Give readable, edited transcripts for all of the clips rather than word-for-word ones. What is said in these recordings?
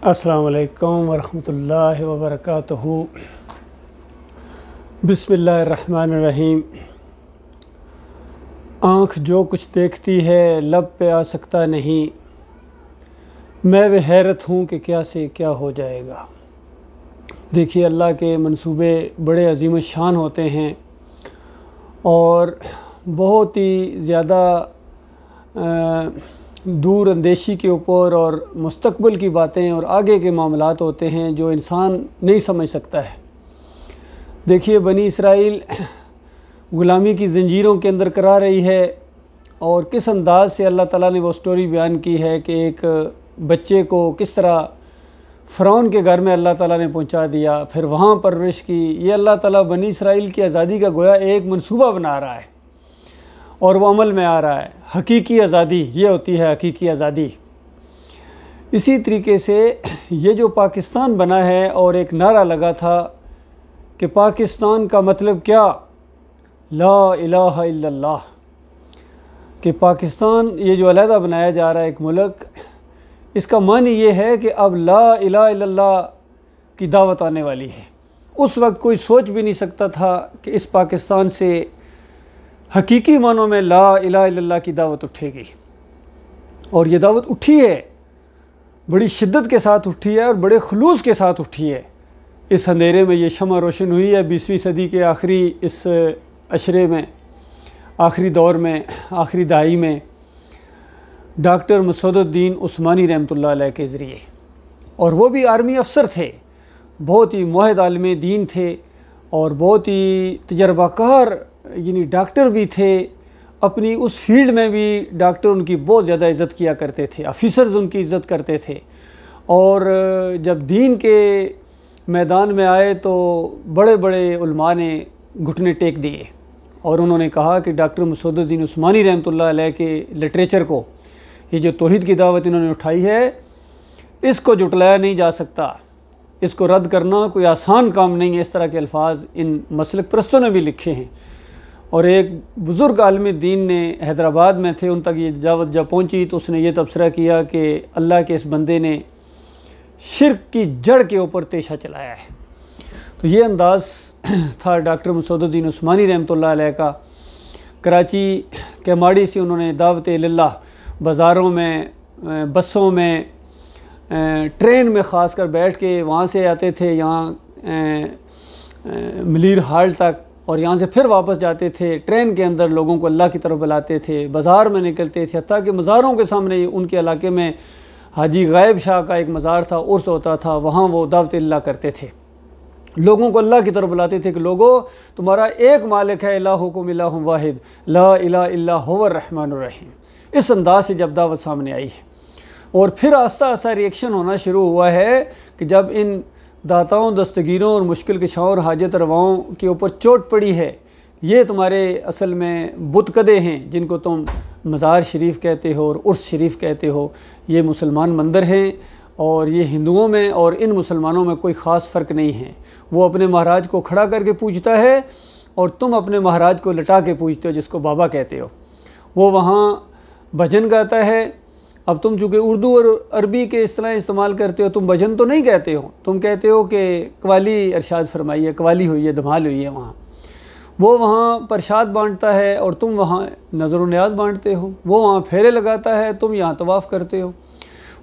السلام علیکم ورحمۃ اللہ وبرکاتہ۔ بسم اللہ الرحمن الرحیم۔ آنکھ جو کچھ دیکھتی ہے لب پہ آ سکتا نہیں، میں وہ حیرت ہوں کہ کیا سے کیا ہو جائے گا۔ دیکھیے، اللہ کے منصوبے بڑے عظیم الشان ہوتے ہیں اور بہت ہی زیادہ دور اندیشی کے اوپر اور مستقبل کی باتیں اور آگے کے معاملات ہوتے ہیں جو انسان نہیں سمجھ سکتا ہے۔ دیکھیے، بنی اسرائیل غلامی کی زنجیروں کے اندر کرا رہی ہے، اور کس انداز سے اللہ تعالیٰ نے وہ سٹوری بیان کی ہے کہ ایک بچے کو کس طرح فرعون کے گھر میں اللہ تعالیٰ نے پہنچا دیا، پھر وہاں پرورش کی۔ یہ اللہ تعالیٰ بنی اسرائیل کی آزادی کا گویا ایک منصوبہ بنا رہا ہے اور وہ عمل میں آ رہا ہے۔ حقیقی آزادی یہ ہوتی ہے، حقیقی آزادی۔ اسی طریقے سے یہ جو پاکستان بنا ہے اور ایک نعرہ لگا تھا کہ پاکستان کا مطلب کیا؟ لا الہ الا اللہ، کہ پاکستان یہ جو علیحدہ بنایا جا رہا ہے ایک ملک، اس کا معنی یہ ہے کہ اب لا الہ الا اللہ کی دعوت آنے والی ہے۔ اس وقت کوئی سوچ بھی نہیں سکتا تھا کہ اس پاکستان سے حقیقی معنوں میں لا الہ الا اللہ کی دعوت اٹھے گی، اور یہ دعوت اٹھی ہے، بڑی شدت کے ساتھ اٹھی ہے اور بڑے خلوص کے ساتھ اٹھی ہے۔ اس اندھیرے میں یہ شمع روشن ہوئی ہے 20ویں صدی کے آخری اس عشرے میں، آخری دور میں، آخری دہائی میں، ڈاکٹر مسعود الدین عثمانی رحمۃ اللہ علیہ کے ذریعے۔ اور وہ بھی آرمی افسر تھے، بہت ہی موحد عالم دین تھے اور بہت ہی تجربہ کار یعنی ڈاکٹر بھی تھے۔ اپنی اس فیلڈ میں بھی ڈاکٹر ان کی بہت زیادہ عزت کیا کرتے تھے، آفیسرز ان کی عزت کرتے تھے، اور جب دین کے میدان میں آئے تو بڑے بڑے علماء نے گھٹنے ٹیک دیے، اور انہوں نے کہا کہ ڈاکٹر مسعود الدین عثمانی رحمۃ اللہ علیہ کے لٹریچر کو، یہ جو توحید کی دعوت انہوں نے اٹھائی ہے، اس کو جھٹلایا نہیں جا سکتا، اس کو رد کرنا کوئی آسان کام نہیں ہے۔ اس طرح کے الفاظ ان مسلک پرستوں نے بھی لکھے ہیں، اور ایک بزرگ عالم دین نے حیدرآباد میں تھے، ان تک یہ دعوت جب پہنچی تو اس نے یہ تبصرہ کیا کہ اللہ کے اس بندے نے شرک کی جڑ کے اوپر تیشہ چلایا ہے۔ تو یہ انداز تھا ڈاکٹر مسعود الدین عثمانی رحمۃ اللہ علیہ کا۔ کراچی کے ماڑی سے انہوں نے دعوت اللہ بازاروں میں، بسوں میں، ٹرین میں خاص کر بیٹھ کے وہاں سے آتے تھے یہاں ملیر ہال تک، اور یہاں سے پھر واپس جاتے تھے، ٹرین کے اندر لوگوں کو اللہ کی طرف بلاتے تھے، بازار میں نکلتے تھے، حتیٰ کہ مزاروں کے سامنے ان کے علاقے میں حاجی غائب شاہ کا ایک مزار تھا، عرس ہوتا تھا، وہاں وہ دعوت اللہ کرتے تھے، لوگوں کو اللہ کی طرف بلاتے تھے کہ لوگوں، تمہارا ایک مالک ہے، الہکم الہ واحد لا الہ الا هو الرحمن الرحیم۔ اس انداز سے جب دعوت سامنے آئی ہے، اور پھر آہستہ آہستہ ریئیکشن ہونا شروع ہوا ہے کہ جب ان داتاؤں، دستگیروں اور مشکل کشاؤں اور حاجت رواؤں کے اوپر چوٹ پڑی ہے، یہ تمہارے اصل میں بت کدے ہیں جن کو تم مزار شریف کہتے ہو اور عرس شریف کہتے ہو، یہ مسلمان مندر ہیں، اور یہ ہندوؤں میں اور ان مسلمانوں میں کوئی خاص فرق نہیں ہے۔ وہ اپنے مہاراج کو کھڑا کر کے پوجتا ہے، اور تم اپنے مہاراج کو لٹا کے پوجتے ہو، جس کو بابا کہتے ہو۔ وہ وہاں بھجن گاتا ہے، اب تم چونکہ اردو اور عربی کے اصطلاح استعمال کرتے ہو، تم بھجن تو نہیں کہتے ہو، تم کہتے ہو کہ قوالی ارشاد فرمائی ہے، قوالی ہوئی ہے، دھمال ہوئی ہے وہاں۔ وہ وہاں پرشاد بانٹتا ہے اور تم وہاں نظر و نیاز بانٹتے ہو۔ وہ وہاں پھیرے لگاتا ہے، تم یہاں طواف کرتے ہو۔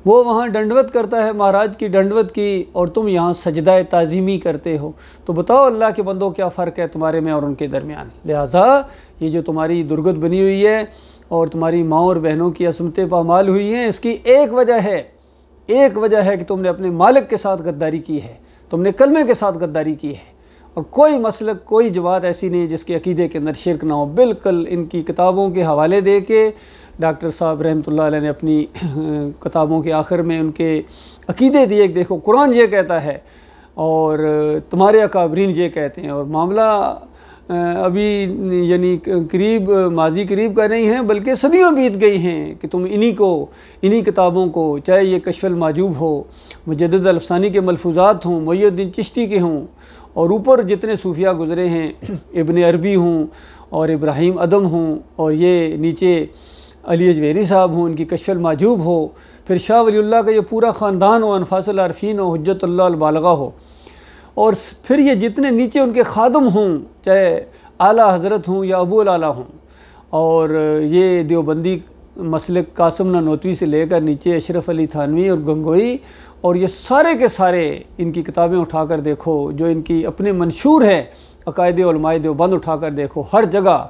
وہ وہاں ڈنڈوت کرتا ہے، مہاراج کی ڈنڈوت کی، اور تم یہاں سجدہ تعظیمی کرتے ہو۔ تو بتاؤ اللہ کے بندوں، کیا فرق ہے تمہارے میں اور ان کے درمیان؟ لہٰذا یہ جو تمہاری درگت بنی ہوئی ہے اور تمہاری ماں اور بہنوں کی عصمتیں پامال ہوئی ہیں، اس کی ایک وجہ ہے کہ تم نے اپنے مالک کے ساتھ غداری کی ہے، تم نے کلمے کے ساتھ غداری کی ہے، اور کوئی مسلک، کوئی جماعت ایسی نہیں جس کے عقیدے کے اندر شرک نہ ہو۔ بالکل ان کی کتابوں کے حوالے دے کے ڈاکٹر صاحب رحمۃ اللہ علیہ نے اپنی کتابوں کے آخر میں ان کے عقیدے دیے کہ دیکھو قرآن یہ کہتا ہے اور تمہارے اکابرین یہ کہتے ہیں، اور معاملہ ابھی یعنی قریب ماضی قریب کا نہیں ہے بلکہ صدیوں بیت گئی ہیں کہ تم انہی کتابوں کو، چاہے یہ کشف المحجوب ہو، مجدد الافسانی کے ملفوظات ہوں، محی الدین چشتی کے ہوں، اور اوپر جتنے صوفیاء گزرے ہیں، ابن عربی ہوں اور ابراہیم ادم ہوں، اور یہ نیچے علی اجویری صاحب ہوں، ان کی کشف المحجوب ہو، پھر شاہ ولی اللہ کا یہ پورا خاندان ہو، انفاس العارفین ہو، حجت اللہ البالغہ ہو، اور پھر یہ جتنے نیچے ان کے خادم ہوں، چاہے اعلیٰ حضرت ہوں یا ابو الاعلیٰ ہوں، اور یہ دیوبندی مسلک قاسم نانوتوی سے لے کر نیچے اشرف علی تھانوی اور گنگوئی، اور یہ سارے کے سارے ان کی کتابیں اٹھا کر دیکھو جو ان کی اپنے منشور ہے، عقائد علماء دیوبند اٹھا کر دیکھو، ہر جگہ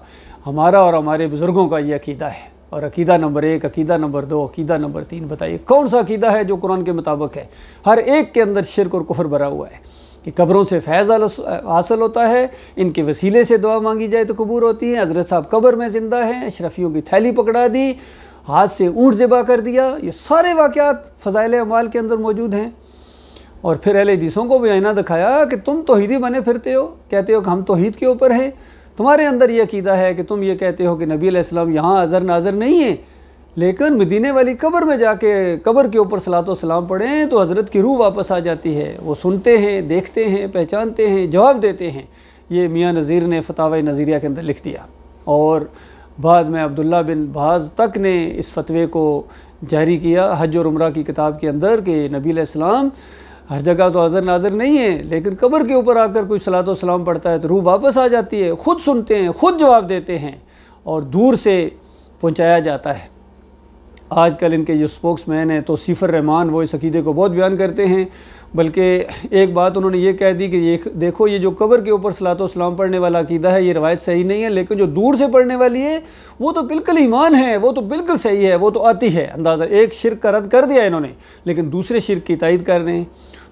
ہمارا اور ہمارے بزرگوں کا یہ عقیدہ ہے، اور عقیدہ نمبر 1، عقیدہ نمبر 2، عقیدہ نمبر 3، بتائیے کون سا عقیدہ ہے جو قرآن کے مطابق ہے؟ ہر ایک کے اندر شرک اور کفر بھرا ہوا ہے کہ قبروں سے فیض حاصل ہوتا ہے، ان کے وسیلے سے دعا مانگی جائے تو قبول ہوتی ہے، حضرت صاحب قبر میں زندہ ہیں، اشرفیوں کی تھیلی پکڑا دی، ہاتھ سے اونٹ ذبح کر دیا، یہ سارے واقعات فضائل اعمال کے اندر موجود ہیں۔ اور پھر اہل حدیثوں کو بھی آئینہ دکھایا کہ تم توحیدی بنے پھرتے ہو، کہتے ہو کہ ہم توحید کے اوپر ہیں، تمہارے اندر یہ عقیدہ ہے کہ تم یہ کہتے ہو کہ نبی علیہ السلام یہاں حاضر ناظر نہیں ہیں، لیکن مدینے والی قبر میں جا کے قبر کے اوپر صلاۃ و سلام پڑھیں تو حضرت کی روح واپس آ جاتی ہے، وہ سنتے ہیں، دیکھتے ہیں، پہچانتے ہیں، جواب دیتے ہیں۔ یہ میاں نذیر نے فتاوی نظیریہ کے اندر لکھ دیا، اور بعد میں عبداللہ بن باز تک نے اس فتوے کو جاری کیا حج اور عمرہ کی کتاب کے اندر کہ نبی علیہ السلام ہر جگہ تو حاضر ناظر نہیں ہے، لیکن قبر کے اوپر آ کر کوئی صلاۃ و سلام پڑھتا ہے تو روح واپس آ جاتی ہے، خود سنتے ہیں، خود جواب دیتے ہیں، اور دور سے پہنچایا جاتا ہے۔ آج کل ان کے جو سپوکس مین ہیں توصیف الرحمان، وہ اس عقیدے کو بہت بیان کرتے ہیں، بلکہ ایک بات انہوں نے یہ کہہ دی کہ یہ دیکھو یہ جو قبر کے اوپر صلاۃ و سلام پڑھنے والا عقیدہ ہے یہ روایت صحیح نہیں ہے، لیکن جو دور سے پڑھنے والی ہے وہ تو بالکل ایمان ہے، وہ تو بالکل صحیح ہے، وہ تو آتی ہے۔ اندازہ ایک شرک کا رد کر دیا انہوں نے، لیکن دوسرے شرک کی تائید کر رہے ہیں۔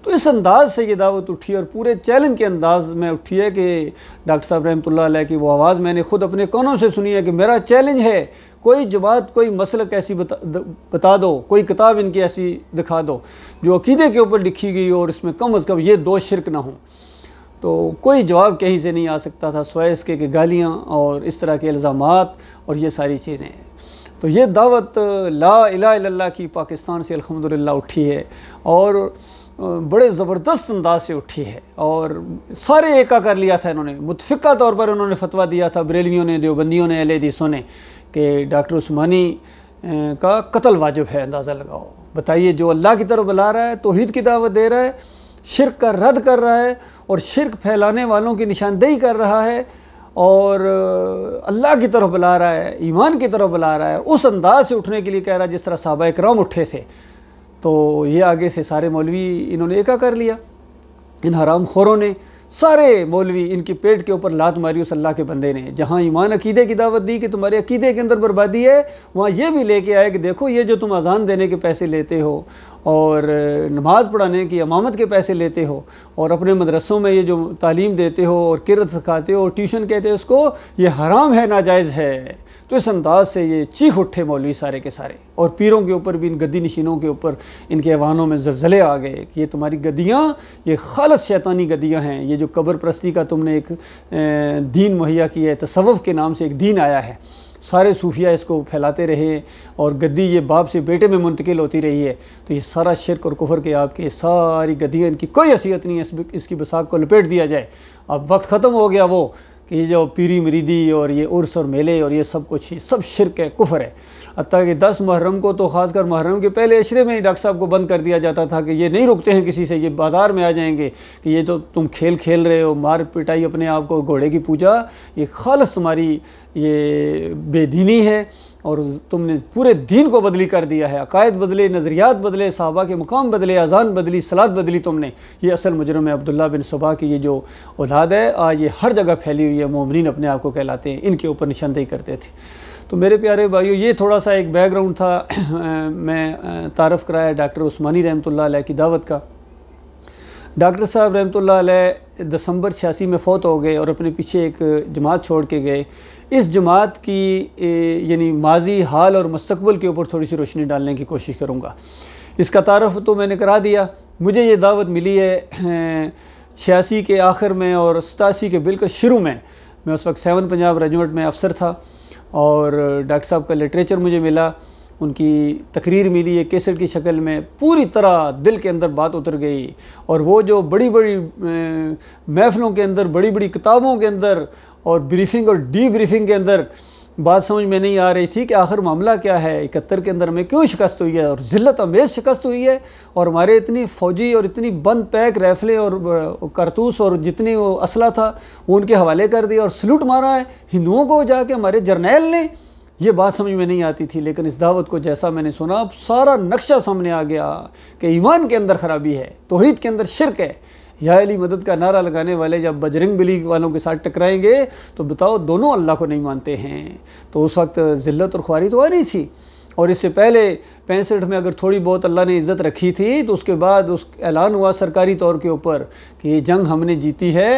تو اس انداز سے یہ دعوت اٹھی، اور پورے چیلنج کے انداز میں اٹھی ہے کہ ڈاکٹر صاحب رحمۃ اللہ علیہ کی وہ آواز میں نے خود اپنے کانوں سے سنی ہے کہ میرا چیلنج ہے، کوئی جماعت، کوئی مسلک ایسی بتا دو، کوئی کتاب ان کی ایسی دکھا دو جو عقیدے کے اوپر لکھی گئی اور اس میں کم از کم یہ 2 شرک نہ ہوں۔ تو کوئی جواب کہیں سے نہیں آ سکتا تھا سوائے اس کے کہ گالیاں اور اس طرح کے الزامات اور یہ ساری چیزیں ہیں۔ تو یہ دعوت لا الہ الا اللہ کی پاکستان سے الحمدللہ اٹھی ہے، اور بڑے زبردست انداز سے اٹھی ہے، اور سارے ایکا کر لیا تھا انہوں نے، متفقہ طور پر انہوں نے فتویٰ دیا تھا، بریلویوں نے، دیوبندیوں نے، اہل حدیثوں نے، کہ ڈاکٹر عثمانی کا قتل واجب ہے۔ اندازہ لگاؤ، بتائیے جو اللہ کی طرف بلا رہا ہے، توحید کی دعوت دے رہا ہے، شرک کا رد کر رہا ہے اور شرک پھیلانے والوں کی نشاندہی کر رہا ہے، اور اللہ کی طرف بلا رہا ہے، ایمان کی طرف بلا رہا ہے، اس انداز سے اٹھنے کے لیے کہہ رہا ہے جس طرح صحابہ کرام اٹھے تھے، تو یہ آگے سے سارے مولوی انہوں نے ایکا کر لیا، ان حرام خوروں نے، سارے مولوی ان کی پیٹ کے اوپر لات ماری اس اللہ کے بندے نے۔ جہاں ایمان عقیدے کی دعوت دی کہ تمہارے عقیدے کے اندر بربادی ہے، وہاں یہ بھی لے کے آئے کہ دیکھو یہ جو تم اذان دینے کے پیسے لیتے ہو اور نماز پڑھانے کی امامت کے پیسے لیتے ہو اور اپنے مدرسوں میں یہ جو تعلیم دیتے ہو اور قرأت سکھاتے ہو اور ٹیوشن کہتے ہو اس کو، یہ حرام ہے، ناجائز ہے۔ تو اس انداز سے یہ چیخ اٹھے مولوی سارے کے سارے، اور پیروں کے اوپر بھی، ان گدی نشینوں کے اوپر ان کے ایوانوں میں زلزلے آ گئے کہ یہ تمہاری گدیاں یہ خالص شیطانی گدیاں ہیں، یہ جو قبر پرستی کا تم نے ایک دین مہیا کیا ہے، تصوف کے نام سے ایک دین آیا ہے، سارے صوفیہ اس کو پھیلاتے رہے اور گدی یہ باپ سے بیٹے میں منتقل ہوتی رہی ہے، تو یہ سارا شرک اور کفر کے آپ کے ساری گدیاں، ان کی کوئی حیثیت نہیں ہے، اس کی بساق کو لپیٹ دیا جائے۔ اب وقت ختم ہو گیا وہ کہ یہ جو پیری مریدی اور یہ عرس اور میلے اور یہ سب کچھ ہی سب شرک ہے، کفر ہے۔ حتیٰ کہ 10 محرم کو تو خاص کر محرم کے پہلے عشرے میں ہی ڈاکٹر صاحب کو بند کر دیا جاتا تھا کہ یہ نہیں رکتے ہیں کسی سے، یہ بازار میں آ جائیں گے کہ یہ تو تم کھیل رہے ہو، مار پٹائی اپنے آپ کو، گھوڑے کی پوجا، یہ خالص تمہاری یہ بے دینی ہے، اور تم نے پورے دین کو بدلی کر دیا ہے، عقائد بدلے، نظریات بدلے، صحابہ کے مقام بدلے، اذان بدلی، صلاۃ بدلی تم نے۔ یہ اصل مجرم ہے عبداللہ بن صبا کی یہ جو اولاد ہے، آج یہ ہر جگہ پھیلی ہوئی ہے، مومنین اپنے آپ کو کہلاتے ہیں، ان کے اوپر نشاندہی کرتے تھے۔ تو میرے پیارے بھائیو، یہ تھوڑا سا ایک بیک گراؤنڈ تھا، میں تعارف کرایا ڈاکٹر عثمانی رحمۃ اللہ علیہ کی دعوت کا۔ ڈاکٹر صاحب رحمۃ اللہ علیہ دسمبر 86 میں فوت ہو گئے اور اپنے پیچھے ایک جماعت چھوڑ کے گئے۔ اس جماعت کی یعنی ماضی، حال اور مستقبل کے اوپر تھوڑی سی روشنی ڈالنے کی کوشش کروں گا۔ اس کا تعارف تو میں نے کرا دیا۔ مجھے یہ دعوت ملی ہے 86 کے آخر میں اور 87 کے بالکل شروع میں اس وقت 7 پنجاب ریجمنٹ میں افسر تھا، اور ڈاکٹر صاحب کا لٹریچر مجھے ملا، ان کی تقریر ملی ہے کیسٹ کی شکل میں، پوری طرح دل کے اندر بات اتر گئی، اور وہ جو بڑی بڑی محفلوں کے اندر، بڑی بڑی کتابوں کے اندر اور بریفنگ اور ڈی بریفنگ کے اندر بات سمجھ میں نہیں آ رہی تھی کہ آخر معاملہ کیا ہے، 71 کے اندر ہمیں کیوں شکست ہوئی ہے، اور ذلت امیز شکست ہوئی ہے، اور ہمارے اتنی فوجی اور اتنی بند پیک ریفلیں اور کارتوس اور جتنی وہ اسلحہ تھا وہ ان کے حوالے کر دیا اور سلوٹ مارا ہے ہندوؤں کو جا کے ہمارے جرنیل نے۔ یہ بات سمجھ میں نہیں آتی تھی، لیکن اس دعوت کو جیسا میں نے سنا اب سارا نقشہ سامنے آ گیا کہ ایمان کے اندر خرابی ہے، توحید کے اندر شرک ہے۔ یا علی مدد کا نعرہ لگانے والے جب بجرنگ بلی والوں کے ساتھ ٹکرائیں گے تو بتاؤ دونوں اللہ کو نہیں مانتے ہیں۔ تو اس وقت ذلت اور خواری تو آ رہی تھی، اور اس سے پہلے 65 میں اگر تھوڑی بہت اللہ نے عزت رکھی تھی تو اس کے بعد اس اعلان ہوا سرکاری طور کے اوپر کہ یہ جنگ ہم نے جیتی ہے،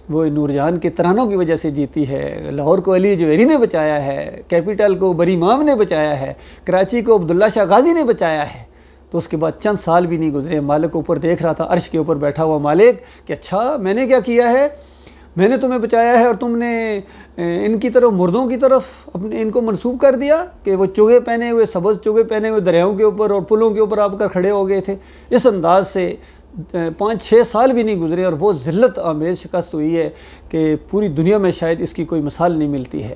وہ نور جہان کے ترانوں کی وجہ سے جیتی ہے۔ لاہور کو علی جویری نے بچایا ہے، کیپٹل کو بری امام نے بچایا ہے، کراچی کو عبداللہ شاہ غازی نے بچایا ہے۔ تو اس کے بعد چند سال بھی نہیں گزرے، مالک اوپر دیکھ رہا تھا، عرش کے اوپر بیٹھا ہوا مالک کہ اچھا میں نے کیا کیا ہے، میں نے تمہیں بچایا ہے اور تم نے ان کی طرف مردوں کی طرف ان کو منسوب کر دیا کہ وہ چوگے پہنے ہوئے، سبز چوگے پہنے ہوئے دریاؤں کے اوپر اور پلوں کے اوپر آپ کر کھڑے ہو گئے تھے۔ اس انداز سے 5-6 سال بھی نہیں گزرے اور وہ ذلت آمیز شکست ہوئی ہے کہ پوری دنیا میں شاید اس کی کوئی مثال نہیں ملتی ہے،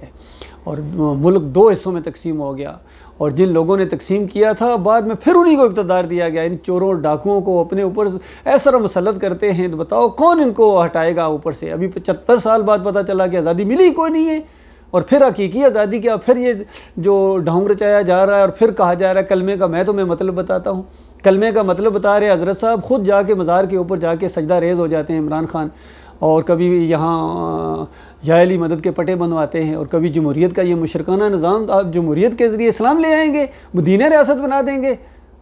اور ملک 2 حصوں میں تقسیم ہو گیا، اور جن لوگوں نے تقسیم کیا تھا بعد میں پھر انہی کو اقتدار دیا گیا۔ ان چوروں اور ڈاکوؤں کو اپنے اوپر ایسا مسلط کرتے ہیں تو بتاؤ کون ان کو ہٹائے گا اوپر سے۔ ابھی 75 سال بعد پتہ چلا کہ آزادی ملی کوئی نہیں ہے، اور پھر حقیقی آزادی کیا، پھر یہ جو ڈھونگ رچایا جا رہا ہے اور پھر کہا جا رہا ہے کلمے کا۔ میں تمہیں مطلب بتاتا ہوں، کلمے کا مطلب بتا رہے حضرت صاحب، خود جا کے مزار کے اوپر جا کے سجدہ ریز ہو جاتے ہیں عمران خان، اور کبھی یہاں یا علی مدد کے پٹے بنواتے ہیں، اور کبھی جمہوریت کا یہ مشرکانہ نظام آپ جمہوریت کے ذریعے اسلام لے آئیں گے، مدینہ ریاست بنا دیں گے،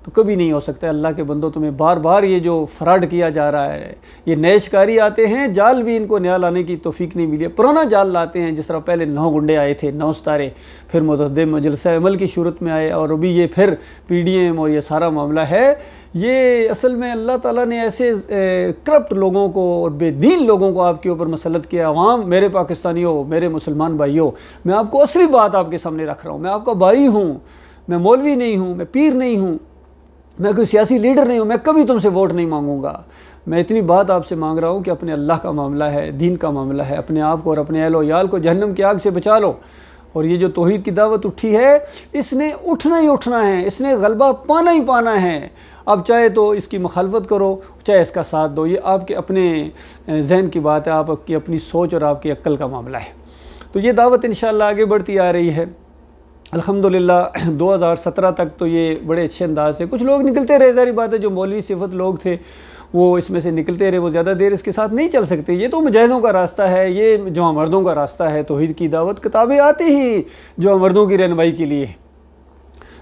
تو کبھی نہیں ہو سکتا۔ اللہ کے بندوں تمہیں بار بار یہ جو فراڈ کیا جا رہا ہے، یہ نئے شکاری آتے ہیں، جال بھی ان کو نیا لانے کی توفیق نہیں ملی، پرانا جال لاتے ہیں۔ جس طرح پہلے 9 گنڈے آئے تھے، 9 ستارے، پھر متعدد مجلسہ عمل کی صورت میں آئے، اور ابھی یہ پھر PDM اور یہ سارا معاملہ ہے۔ یہ اصل میں اللہ تعالیٰ نے ایسے کرپٹ لوگوں کو اور بے دین لوگوں کو آپ کے اوپر مسلط کیا۔ عوام، میرے پاکستانیوں، میرے مسلمان بھائیوں، میں آپ کو اصلی بات آپ کے سامنے رکھ رہا ہوں، میں آپ کا بھائی ہوں، میں مولوی نہیں ہوں، میں پیر نہیں ہوں، میں کوئی سیاسی لیڈر نہیں ہوں، میں کبھی تم سے ووٹ نہیں مانگوں گا۔ میں اتنی بات آپ سے مانگ رہا ہوں کہ اپنے اللہ کا معاملہ ہے، دین کا معاملہ ہے، اپنے آپ کو اور اپنے اہل و عیال کو جہنم کی آگ سے بچا لو۔ اور یہ جو توحید کی دعوت اٹھی ہے، اس نے اٹھنا ہی اٹھنا ہے، اس نے غلبہ پانا ہی پانا ہے۔ اب چاہے تو اس کی مخالفت کرو، چاہے اس کا ساتھ دو، یہ آپ کے اپنے ذہن کی بات ہے، آپ کی اپنی سوچ اور آپ کی عقل کا معاملہ ہے۔ تو یہ دعوت انشاءاللہ آگے بڑھتی آ رہی ہے الحمدللہ۔ 2017 تک تو یہ بڑے اچھے انداز سے کچھ لوگ نکلتے رہے، ظاہری بات ہے جو مولوی صفت لوگ تھے وہ اس میں سے نکلتے رہے، وہ زیادہ دیر اس کے ساتھ نہیں چل سکتے۔ یہ تو مجاہدوں کا راستہ ہے، یہ جوان مردوں کا راستہ ہے، توحید کی دعوت کتابیں آتی ہی جوان مردوں کی رہنمائی کے لیے۔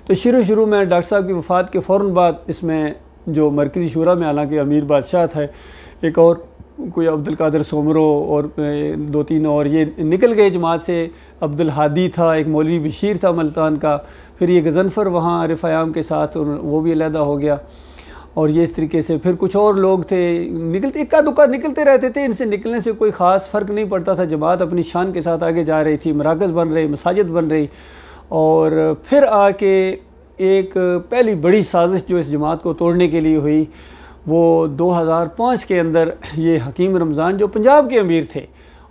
تو شروع میں ڈاکٹر صاحب کی وفات کے فوراً بعد اس میں جو مرکزی شورا میں حالانکہ امیر بادشاہ تھا، ایک اور کوئی عبدالقادر سومرو اور 2-3 اور یہ نکل گئے جماعت سے، عبدالہادی تھا، ایک مولوی بشیر تھا ملتان کا، پھر یہ غضنفر وہاں عارف ایام کے ساتھ وہ بھی علیحدہ ہو گیا، اور یہ اس طریقے سے پھر کچھ اور لوگ تھے نکلتے، اکا دکا نکلتے رہتے تھے۔ ان سے نکلنے سے کوئی خاص فرق نہیں پڑتا تھا، جماعت اپنی شان کے ساتھ آگے جا رہی تھی، مراکز بن رہے، مساجد بن رہی، اور پھر آ کے ایک پہلی بڑی سازش جو اس جماعت کو توڑنے کے لیے ہوئی وہ 2005 کے اندر یہ حکیم رمضان جو پنجاب کے امیر تھے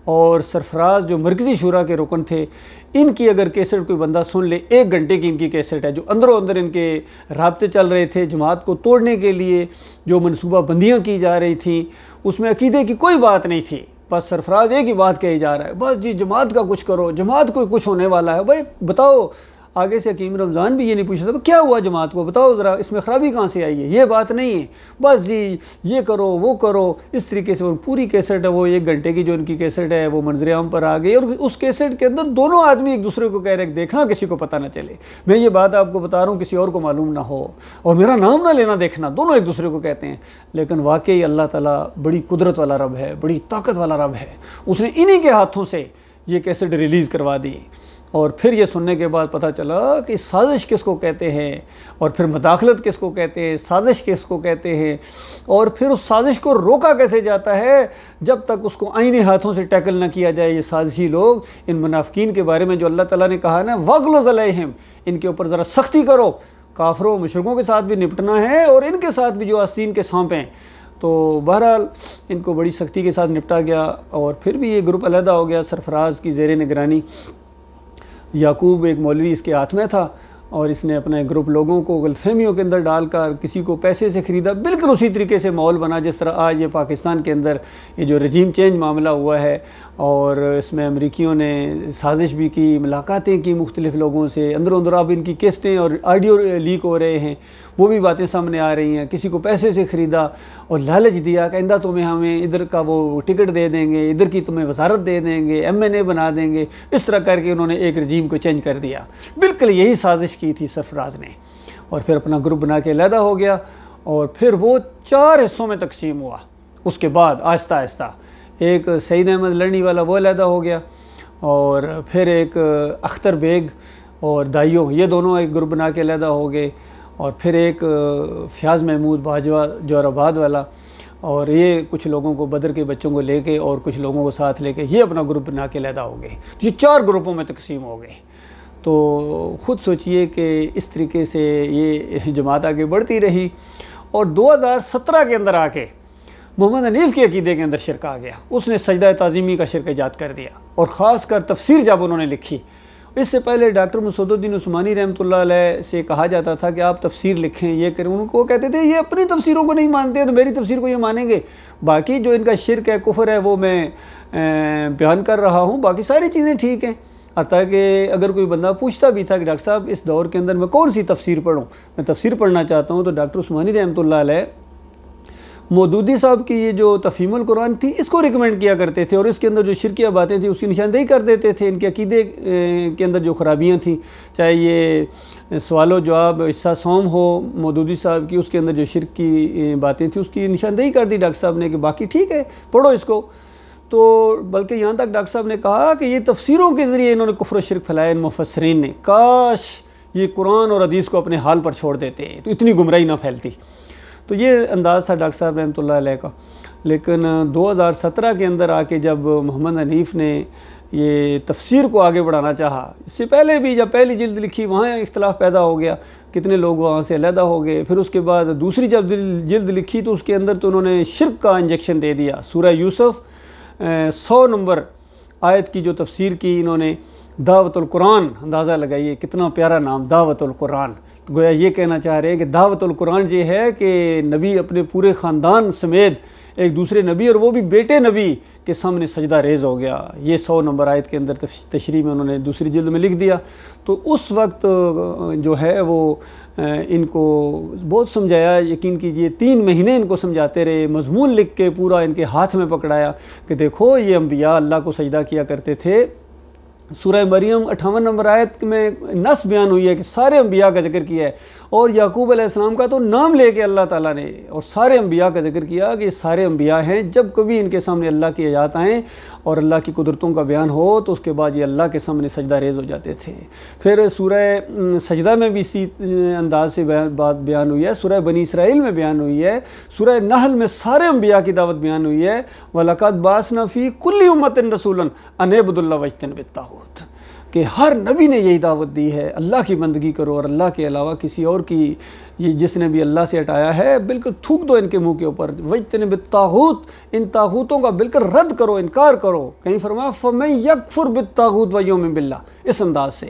اور سرفراز جو مرکزی شورا کے رکن تھے، ان کی اگر کیسٹ کوئی بندہ سن لے، 1 گھنٹے کی ان کی کیسٹ ہے، جو اندروں اندر ان کے رابطے چل رہے تھے جماعت کو توڑنے کے لیے، جو منصوبہ بندیاں کی جا رہی تھیں، اس میں عقیدے کی کوئی بات نہیں تھی، بس سرفراز ایک ہی بات کہی جا رہا ہے، بس جی جماعت کا کچھ کرو، جماعت کو کچھ ہونے والا ہے۔ بھائی بتاؤ، آگے سے حکیم رمضان بھی یہ نہیں پوچھتا کیا ہوا جماعت کو، بتاؤ ذرا اس میں خرابی کہاں سے آئی ہے، یہ بات نہیں ہے، بس جی یہ کرو وہ کرو، اس طریقے سے۔ پوری کیسٹ ہے وہ 1 گھنٹے کی جو ان کی کیسٹ ہے وہ منظر عام پر آ گئی، اور اس کیسٹ کے اندر دونوں آدمی ایک دوسرے کو کہہ رہے ہیں دیکھنا کسی کو پتہ نہ چلے، میں یہ بات آپ کو بتا رہا ہوں کسی اور کو معلوم نہ ہو، اور میرا نام نہ لینا دیکھنا، دونوں ایک دوسرے کو کہتے ہیں۔ لیکن واقعی اللہ تعالیٰ بڑی قدرت والا رب ہے، بڑی طاقت والا رب ہے، اس نے انہی کے ہاتھوں سے یہ کیسٹ ریلیز کروا دی۔ اور پھر یہ سننے کے بعد پتہ چلا کہ سازش کس کو کہتے ہیں، اور پھر مداخلت کس کو کہتے ہیں، سازش کس کو کہتے ہیں، اور پھر اس سازش کو روکا کیسے جاتا ہے جب تک اس کو آئینی ہاتھوں سے ٹیکل نہ کیا جائے۔ یہ سازشی لوگ، ان منافقین کے بارے میں جو اللہ تعالیٰ نے کہا نا وَغْلُظْ عَلَيْهِمْ، ان کے اوپر ذرا سختی کرو، کافروں مشرکوں کے ساتھ بھی نپٹنا ہے اور ان کے ساتھ بھی جو آستین کے سانپ ہیں۔ تو بہرحال ان کو بڑی سختی کے ساتھ نپٹا گیا، اور پھر بھی یہ گروپ علیحدہ ہو گیا سرفراز کی زیر نگرانی۔ یعقوب ایک مولوی اس کے ہاتھ میں تھا، اور اس نے اپنے گروپ لوگوں کو غلط فہمیوں کے اندر ڈال کر کسی کو پیسے سے خریدا، بالکل اسی طریقے سے ماحول بنا جس طرح آج یہ پاکستان کے اندر یہ جو رجیم چینج معاملہ ہوا ہے، اور اس میں امریکیوں نے سازش بھی کی، ملاقاتیں کی مختلف لوگوں سے، اندر اندر اب ان کی کیسٹیں اور آڈیو لیک ہو رہے ہیں، وہ بھی باتیں سامنے آ رہی ہیں۔ کسی کو پیسے سے خریدا اور لالچ دیا کہ آئندہ تمہیں ہمیں ادھر کا وہ ٹکٹ دے دیں گے، ادھر کی تمہیں وزارت دے دیں گے، MNA بنا دیں گے، اس طرح کر کے انہوں نے ایک رجیم کو چینج کر دیا۔ بالکل یہی سازش کی تھی سرفراز نے، اور پھر اپنا گروپ بنا کے علیحدہ ہو گیا، اور پھر وہ 4 حصوں میں تقسیم ہوا۔ اس کے بعد آہستہ آہستہ ایک سعید احمد لڑنی والا وہ علیحدہ ہو گیا، اور پھر ایک اختر بیگ اور دائیو، یہ دونوں ایک گروپ بنا کے علیحدہ ہو گئے، اور پھر ایک فیاض محمود باجوہ جوہر آباد والا، اور یہ کچھ لوگوں کو بدر کے بچوں کو لے کے اور کچھ لوگوں کو ساتھ لے کے یہ اپنا گروپ بنا کے علیحدہ ہو گئے۔ یہ 4 گروپوں میں تقسیم ہو گئے۔ تو خود سوچئے کہ اس طریقے سے یہ جماعت آگے بڑھتی رہی، اور 2017 کے اندر آ کے محمد حنیف کے عقیدے کے اندر شرک آ گیا۔ اس نے سجدہ تعظیمی کا شرک ایجاد کر دیا، اور خاص کر تفسیر جب انہوں نے لکھی، اس سے پہلے ڈاکٹر مسعود الدین عثمانی رحمۃ اللہ علیہ سے کہا جاتا تھا کہ آپ تفسیر لکھیں، یہ کریں، ان کو کہتے تھے یہ اپنی تفسیروں کو نہیں مانتے تو میری تفسیر کو یہ مانیں گے، باقی جو ان کا شرک ہے، کفر ہے، وہ میں بیان کر رہا ہوں، باقی ساری چیزیں ٹھیک ہیں۔ حتیٰ کہ اگر کوئی بندہ پوچھتا بھی تھا کہ ڈاکٹر صاحب اس دور کے اندر میں کون سی تفسیر پڑھوں، میں تفسیر پڑھنا چاہتا ہوں، تو ڈاکٹر عثمانی رحمۃ اللہ علیہ مودودی صاحب کی یہ جو تفہیم القرآن تھی اس کو ریکمنڈ کیا کرتے تھے، اور اس کے اندر جو شرکیہ باتیں تھیں اس کی نشاندہی کر دیتے تھے، ان کے عقیدے کے اندر جو خرابیاں تھیں، چاہے یہ سوال و جواب حصہ سوم ہو مودودی صاحب کی، اس کے اندر جو شرک کی باتیں تھیں اس کی نشاندہی کر دی ڈاکٹر صاحب نے کہ باقی ٹھیک ہے، پڑھو اس کو۔ تو بلکہ یہاں تک ڈاکٹر صاحب نے کہا کہ یہ تفسیروں کے ذریعے انہوں نے کفر و شرک پھیلایا ان مفسرین نے، کاش یہ قرآن اور حدیث کو اپنے حال پر چھوڑ دیتے تو اتنی گمراہی نہ پھیلتی۔ تو یہ انداز تھا ڈاکٹر صاحب رحمۃ اللہ علیہ کا۔ لیکن 2017 کے اندر آ کے جب محمد حنیف نے یہ تفسیر کو آگے بڑھانا چاہا، اس سے پہلے بھی جب پہلی جلد لکھی وہاں اختلاف پیدا ہو گیا، کتنے لوگ وہاں سے علیحدہ ہو گئے، پھر اس کے بعد دوسری جب جلد لکھی تو اس کے اندر تو انہوں نے شرک کا انجیکشن دے دیا۔ سورہ یوسف 100 نمبر آیت کی جو تفسیر کی انہوں نے دعوت القرآن، اندازہ لگائیے کتنا پیارا نام، دعوت القرآن۔ گویا یہ کہنا چاہ رہے ہیں کہ دعوت القرآن یہ ہے کہ نبی اپنے پورے خاندان سمیت ایک دوسرے نبی اور وہ بھی بیٹے نبی کے سامنے سجدہ ریز ہو گیا۔ یہ 100 نمبر آیت کے اندر تشریح میں انہوں نے دوسری جلد میں لکھ دیا۔ تو اس وقت جو ہے وہ ان کو بہت سمجھایا، یقین کیجئے 3 مہینے ان کو سمجھاتے رہے، مضمون لکھ کے پورا ان کے ہاتھ میں پکڑایا کہ دیکھو یہ انبیاء اللہ کو سجدہ کیا کرتے تھے۔ سورہ مریم 58 نمبر آیت میں نص بیان ہوئی ہے کہ سارے انبیاء کا ذکر کیا ہے، اور یعقوب علیہ السلام کا تو نام لے کے اللہ تعالیٰ نے اور سارے انبیاء کا ذکر کیا کہ یہ سارے انبیاء ہیں، جب کبھی ان کے سامنے اللہ کی آیات آئیں اور اللہ کی قدرتوں کا بیان ہو تو اس کے بعد یہ اللہ کے سامنے سجدہ ریز ہو جاتے تھے۔ پھر سورہ سجدہ میں بھی اسی انداز سے بات بیان ہوئی ہے، سورہ بنی اسرائیل میں بیان ہوئی ہے، سورہ نحل میں سارے انبیاء کی دعوت بیان ہوئی ہے، وَلَقَدْ بَعَثْنَا فِي كُلِّ أُمَّةٍ رَسُولًا أَنِ اعْبُدُوا اللَّهَ وَاجْتَنِبُوا الطَّاغُوتَ، کہ ہر نبی نے یہی دعوت دی ہے، اللہ کی بندگی کرو اور اللہ کے علاوہ کسی اور کی، یہ جس نے بھی اللہ سے ہٹایا ہے بالکل تھوک دو ان کے منہ کے اوپر، وَاجْتَنِبُوا الطَّاغُوتَ، ان طاغوتوں کا بالکل رد کرو، انکار کرو۔ کہیں فرمایا فَمَن يَكْفُرْ بِالطَّاغُوتِ وَيُؤْمِن بِاللَّهِ، اس انداز سے۔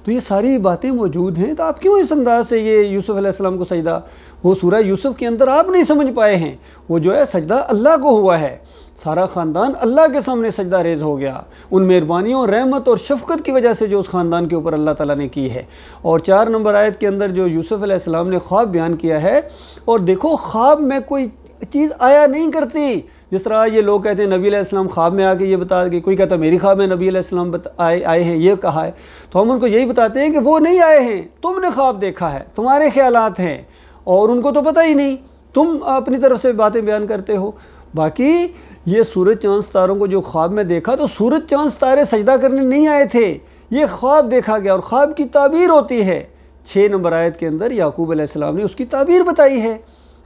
تو یہ ساری باتیں موجود ہیں، تو آپ کیوں اس انداز سے یہ یوسف علیہ السلام کو سجدہ، وہ سورہ یوسف کے اندر آپ نہیں سمجھ پائے ہیں، وہ جو ہے سجدہ اللہ کو ہوا ہے، سارا خاندان اللہ کے سامنے سجدہ ریز ہو گیا، ان مہربانیوں، رحمت اور شفقت کی وجہ سے جو اس خاندان کے اوپر اللہ تعالیٰ نے کی ہے۔ اور 4 نمبر آیت کے اندر جو یوسف علیہ السلام نے خواب بیان کیا ہے، اور دیکھو خواب میں کوئی چیز آیا نہیں کرتی، جس طرح یہ لوگ کہتے ہیں نبی علیہ السلام خواب میں آ کے یہ بتا کہ کوئی کہتا ہے میری خواب میں نبی علیہ السلام آئے ہیں، یہ کہا ہے، تو ہم ان کو یہی بتاتے ہیں کہ وہ نہیں آئے ہیں، تم نے خواب دیکھا ہے، تمہارے خیالات ہیں، اور ان کو تو پتہ ہی نہیں، تم اپنی طرف سے باتیں بیان کرتے ہو۔ باقی یہ سورج چاند ستاروں کو جو خواب میں دیکھا تو سورج چاند ستارے سجدہ کرنے نہیں آئے تھے، یہ خواب دیکھا گیا، اور خواب کی تعبیر ہوتی ہے۔ 6 نمبر آیت کے اندر یعقوب علیہ السلام نے اس کی تعبیر بتائی ہے،